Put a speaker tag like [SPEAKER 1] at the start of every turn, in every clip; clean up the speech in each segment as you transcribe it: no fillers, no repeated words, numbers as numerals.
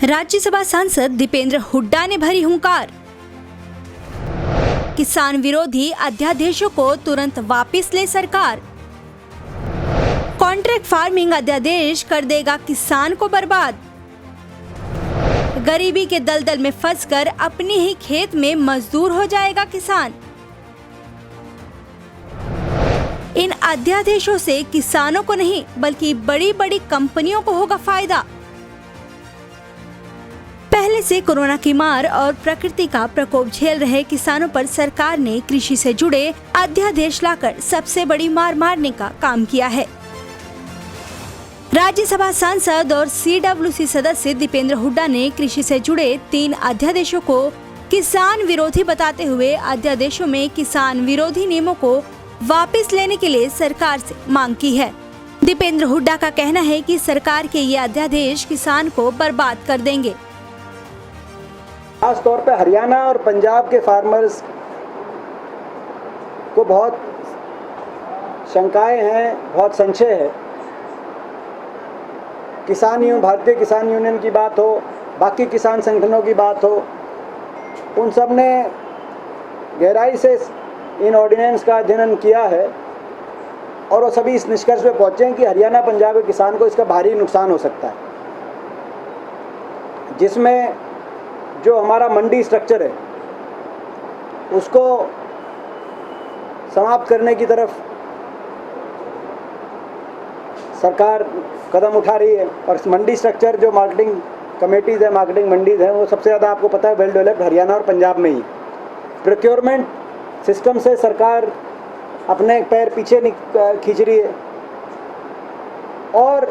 [SPEAKER 1] राज्यसभा सांसद दीपेंद्र हुड्डा ने भरी हुंकार। किसान विरोधी अध्यादेशों को तुरंत वापस ले सरकार। कॉन्ट्रैक्ट फार्मिंग अध्यादेश कर देगा किसान को बर्बाद। गरीबी के दलदल में फंसकर अपने ही खेत में मजदूर हो जाएगा किसान। इन अध्यादेशों से किसानों को नहीं बल्कि बड़ी बड़ी कंपनियों को होगा फायदा। पहले से कोरोना की मार और प्रकृति का प्रकोप झेल रहे किसानों पर सरकार ने कृषि से जुड़े अध्यादेश लाकर सबसे बड़ी मार मारने का काम किया है। राज्यसभा सांसद और CWC सदस्य दीपेंद्र हुड्डा ने कृषि से जुड़े 3 अध्यादेशों को किसान विरोधी बताते हुए अध्यादेशों में किसान विरोधी नियमों को वापस लेने के लिए सरकार से मांग की है। दीपेंद्र हुड्डा का कहना है कि सरकार के ये अध्यादेश किसान को बर्बाद कर देंगे।
[SPEAKER 2] खास तौर पे हरियाणा और पंजाब के फार्मर्स को बहुत शंकाएं हैं, बहुत संशय है। भारतीय किसान यूनियन की बात हो, बाकी किसान संगठनों की बात हो, उन सब ने गहराई से इन ऑर्डिनेंस का अध्ययन किया है और वो सभी इस निष्कर्ष पे पहुंचे हैं कि हरियाणा पंजाब के किसान को इसका भारी नुकसान हो सकता है, जिसमें जो हमारा मंडी स्ट्रक्चर है उसको समाप्त करने की तरफ सरकार कदम उठा रही है। और मंडी स्ट्रक्चर जो मार्केटिंग कमेटीज है, मार्केटिंग मंडीज हैं, वो सबसे ज़्यादा आपको पता है वेल डेवलप्ड हरियाणा और पंजाब में ही। प्रोक्योरमेंट सिस्टम से सरकार अपने पैर पीछे खींच रही है और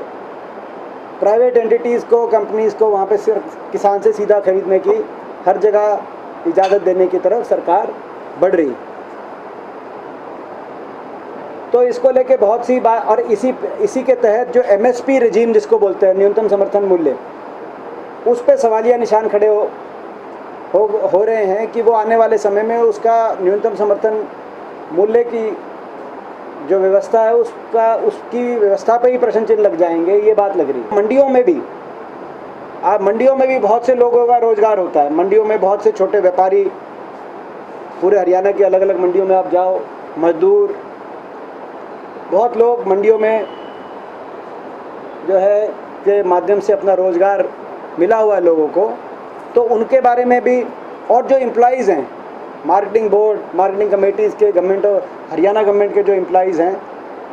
[SPEAKER 2] प्राइवेट एंटिटीज़ को, कंपनीज़ को वहाँ पे सिर्फ किसान से सीधा खरीदने की हर जगह इजाज़त देने की तरफ सरकार बढ़ रही। तो इसको लेके बहुत सी बात, और इसी के तहत जो MSP रेजीम जिसको बोलते हैं, न्यूनतम समर्थन मूल्य, उस पे सवालिया निशान खड़े हो रहे हैं कि वो आने वाले समय में उसका न्यूनतम समर्थन मूल्य की जो व्यवस्था है उसकी व्यवस्था पे ही प्रश्न चिन्ह लग जाएंगे, ये बात लग रही है। मंडियों में भी बहुत से लोगों का रोजगार होता है। मंडियों में बहुत से छोटे व्यापारी, पूरे हरियाणा की अलग अलग मंडियों में आप जाओ, मजदूर, बहुत लोग मंडियों में जो है के माध्यम से अपना रोजगार मिला हुआ है लोगों को। तो उनके बारे में भी, और जो एम्प्लॉइज़ हैं, मार्केटिंग बोर्ड, मार्केटिंग कमेटीज़ के, गवर्नमेंट और हरियाणा गवर्नमेंट के जो एम्प्लॉइज़ हैं,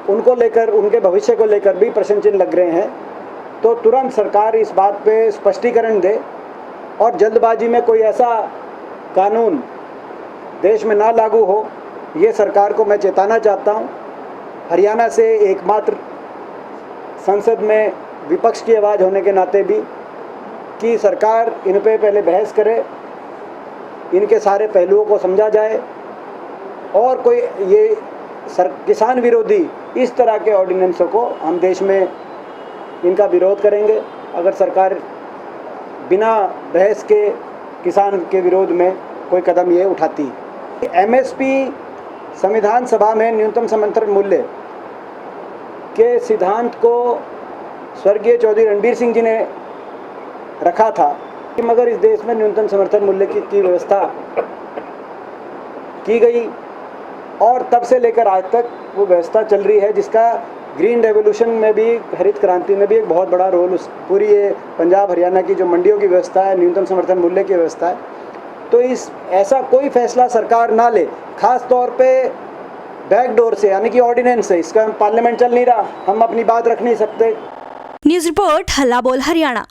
[SPEAKER 2] उनको लेकर, उनके भविष्य को लेकर भी प्रश्न चिन्ह लग रहे हैं। तो तुरंत सरकार इस बात पे स्पष्टीकरण दे और जल्दबाजी में कोई ऐसा कानून देश में ना लागू हो, ये सरकार को मैं चेताना चाहता हूँ। हरियाणा से एकमात्र संसद में विपक्ष की आवाज़ होने के नाते भी कि सरकार इन पे पहले बहस करे, इनके सारे पहलुओं को समझा जाए और कोई ये किसान विरोधी इस तरह के ऑर्डिनेंसों को हम देश में इनका विरोध करेंगे अगर सरकार बिना बहस के किसान के विरोध में कोई कदम ये उठाती। MSP संविधान सभा में न्यूनतम समर्थन मूल्य के सिद्धांत को स्वर्गीय चौधरी रणबीर सिंह जी ने रखा था कि मगर इस देश में न्यूनतम समर्थन मूल्य की व्यवस्था की गई और तब से लेकर आज तक वो व्यवस्था चल रही है, जिसका ग्रीन रेवोल्यूशन में भी, हरित क्रांति में भी एक बहुत बड़ा रोल उस पूरी ये पंजाब हरियाणा की जो मंडियों की व्यवस्था है, न्यूनतम समर्थन मूल्य की व्यवस्था है। तो ऐसा कोई फैसला सरकार ना ले, खास तौर पे बैकडोर से, यानी कि ऑर्डिनेंस से। इसका पार्लियामेंट चल नहीं रहा, हम अपनी बात रख नहीं सकते।
[SPEAKER 1] न्यूज़ रिपोर्ट हल्ला बोल हरियाणा।